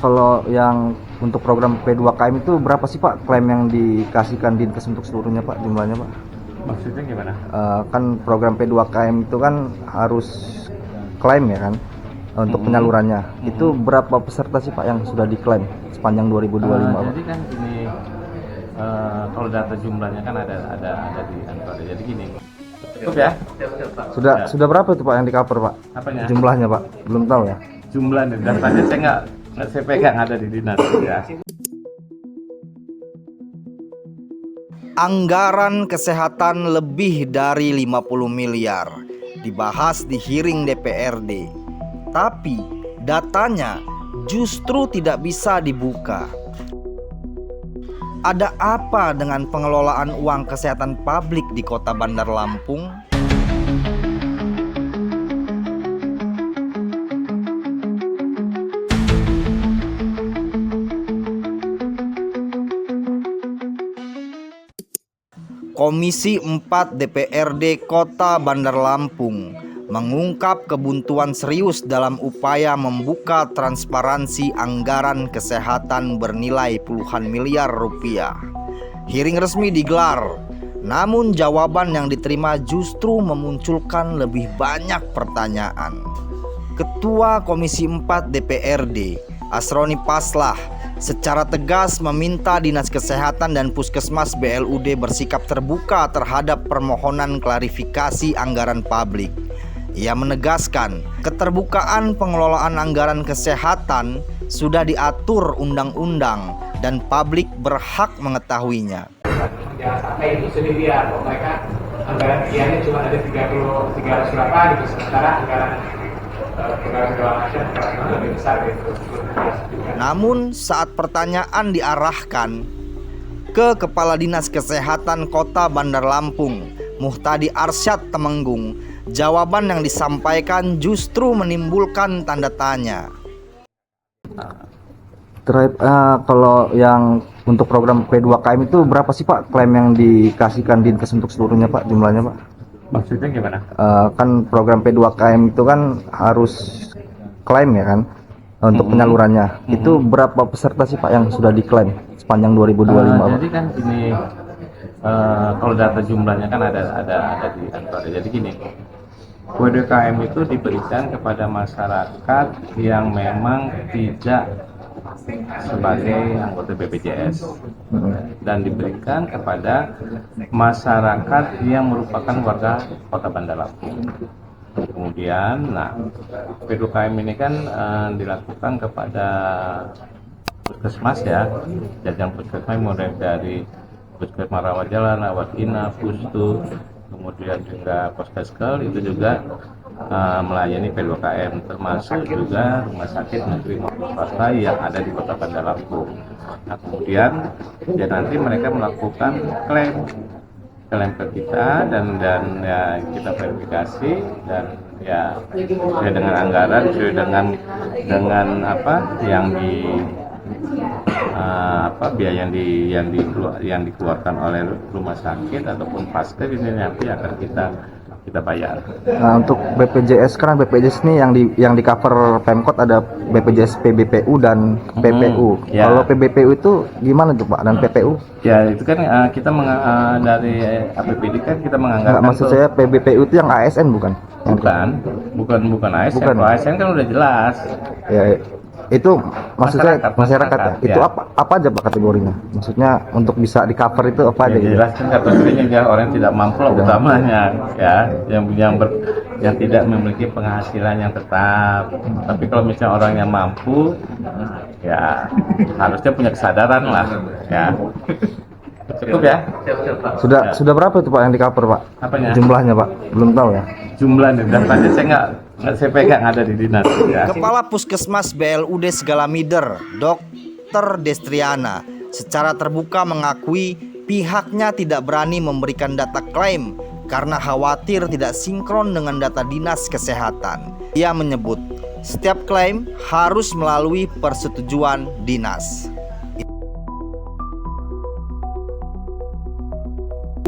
Kalau yang untuk program P2KM itu berapa sih Pak klaim yang dikasihkan Dinkes untuk seluruhnya Pak, jumlahnya Pak? Maksudnya gimana? Kan program P2KM itu kan harus klaim ya kan untuk penyalurannya. Itu berapa peserta sih Pak yang sudah diklaim sepanjang 2025 Pak? Jadi kan gini, kalau data jumlahnya kan ada di kantor. Jadi gini, cukup ya? Sudah berapa itu Pak yang di cover Pak? Apanya? Jumlahnya Pak, belum tahu ya. Jumlahnya, datanya saya nggak saya pegang, ada di dinas ya. Anggaran kesehatan lebih dari 50 miliar dibahas di hearing DPRD. Tapi datanya justru tidak bisa dibuka. Ada apa dengan pengelolaan uang kesehatan publik di Kota Bandar Lampung? Komisi 4 DPRD Kota Bandar Lampung mengungkap kebuntuan serius dalam upaya membuka transparansi anggaran kesehatan bernilai puluhan miliar rupiah. Hearing resmi digelar, namun jawaban yang diterima justru memunculkan lebih banyak pertanyaan. Ketua Komisi 4 DPRD, Asroni Paslah, secara tegas meminta Dinas Kesehatan dan Puskesmas BLUD bersikap terbuka terhadap permohonan klarifikasi anggaran publik. Ia menegaskan, keterbukaan pengelolaan anggaran kesehatan sudah diatur undang-undang dan publik berhak mengetahuinya. Jangan sampai itu sendiri ya, mereka anggaran sekiannya cuma ada 300 berapa gitu, sementara anggaran segala macam lebih besar gitu. Namun saat pertanyaan diarahkan ke Kepala Dinas Kesehatan Kota Bandar Lampung, Muhtadi Arsyad Temenggung, jawaban yang disampaikan justru menimbulkan tanda tanya. Kalau yang untuk program P2KM itu berapa sih Pak klaim yang dikasihkan Dinkes untuk seluruhnya Pak, jumlahnya Pak? Maksudnya gimana? Kan program P2KM itu kan harus klaim ya kan untuk penyalurannya. Itu berapa peserta sih Pak yang sudah diklaim sepanjang 2025 Pak? Jadi kan gini, kalau data jumlahnya kan ada di kantor. Jadi gini, P2KM itu diberikan kepada masyarakat yang memang tidak sebagai anggota BPJS dan diberikan kepada masyarakat yang merupakan warga Kota Bandar Lampung. Kemudian, P2KM ini kan dilakukan kepada puskesmas ya, jajaran puskesmas mulai dari puskesmas rawat jalan, rawat inap, pustu, kemudian juga poskeskel itu juga melayani P2KM, termasuk juga rumah sakit negeri maupun swasta yang ada di Kota Bandar Lampung. Nah, kemudian ya nanti mereka melakukan klaim ke kita dan ya kita verifikasi dan ya sesuai dengan anggaran, sesuai dengan apa yang biaya yang dikeluarkan oleh rumah sakit ataupun pasien ini nanti akan kita bayar. Nah, untuk BPJS kan BPJS ini yang di cover Pemkot ada BPJS PBPU dan PPU. Ya. Kalau PBPU itu gimana tuh Pak, dan PPU? Ya itu kan kita dari APBD kan kita menganggarkan. Maksud saya PBPU itu yang ASN bukan? Bukan ASN. Bukan. Kalau ASN kan udah jelas. Ya, itu maksudnya masyarakat ya? Itu ya. apa aja Pak kategorinya? Maksudnya untuk bisa di cover itu apa aja gitu? Jelas kan kategorinya dia orang yang tidak mampu lah utamanya ya, yang tidak memiliki penghasilan yang tetap. Tapi kalau misalnya orang yang mampu ya harusnya punya kesadaran lah ya. Cukup ya? Sudah berapa itu Pak yang di cover Pak? Apanya? Jumlahnya Pak, belum tahu ya. Jumlahnya datanya saya nggak saya pegang, ada di dinas ya. Kepala Puskesmas BLUD Segalamider, Dr. Destriana, secara terbuka mengakui pihaknya tidak berani memberikan data klaim karena khawatir tidak sinkron dengan data Dinas Kesehatan. Ia menyebut setiap klaim harus melalui persetujuan dinas.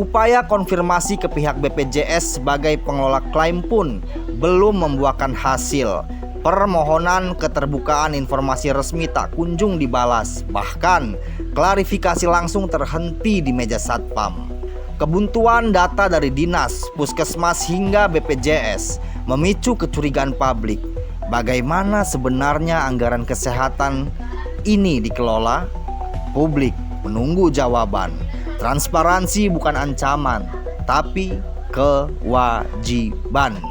Upaya konfirmasi ke pihak BPJS sebagai pengelola klaim pun belum membuahkan hasil. Permohonan keterbukaan informasi resmi tak kunjung dibalas, bahkan klarifikasi langsung terhenti di meja Satpam. Kebuntuan data dari dinas, puskesmas hingga BPJS memicu kecurigaan publik. Bagaimana sebenarnya anggaran kesehatan ini dikelola? Publik menunggu jawaban. Transparansi bukan ancaman, tapi kewajiban.